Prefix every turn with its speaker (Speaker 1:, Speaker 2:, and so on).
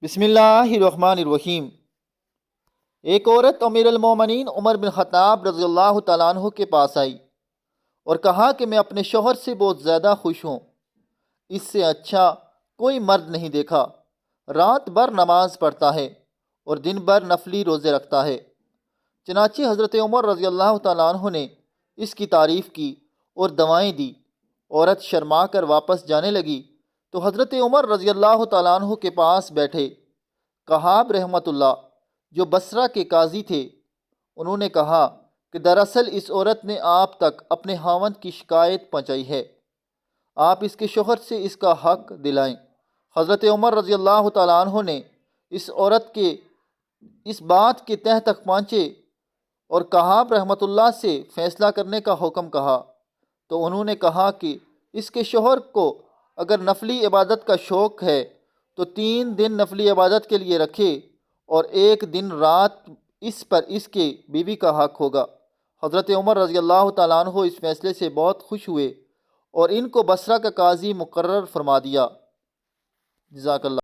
Speaker 1: बिस्मिल्लाहिर्रहमानिर्रहीम। एक औरत अमीर अल-मोमिनीन उमर बिन ख़त्ताब रज़ी अल्लाह तआला अन्हु के पास आई और कहा कि मैं अपने शौहर से बहुत ज़्यादा खुश हूँ। इससे अच्छा कोई मर्द नहीं देखा। रात भर नमाज पढ़ता है और दिन भर नफली रोज़े रखता है। चनाचे हज़रत उमर रज़ी अल्लाह तआला अन्हु ने इसकी तारीफ़ की और दवाएँ दी। औरत शर्मा कर वापस जाने लगी तो हज़रत उमर रज़ी अल्लाह तआला अन्हु के पास बैठे कहाब रहमतुल्लाह, जो बसरा के काजी थे, उन्होंने कहा कि दरअसल इस औरत ने आप तक अपने हावंद की शिकायत पहुँचाई है। आप इसके शौहर से इसका हक दिलाएं। हज़रत उमर रज़ी अल्लाह तआला अन्हु ने इस औरत के इस बात के तह तक पहुँचे और कहाब रहमतुल्लाह से फ़ैसला करने का हुक्म कहा तो उन्होंने कहा कि इसके शौहर को अगर नफली इबादत का शौक़ है तो 3 दिन नफली इबादत के लिए रखे और 1 दिन रात इस पर इसके बीवी का हक होगा। हज़रत उमर रज़ी अल्लाह तआला अन्हु इस फैसले से बहुत खुश हुए और इनको बसरा का काजी मुकर्रर फरमा दिया। जज़ाकल्लाह।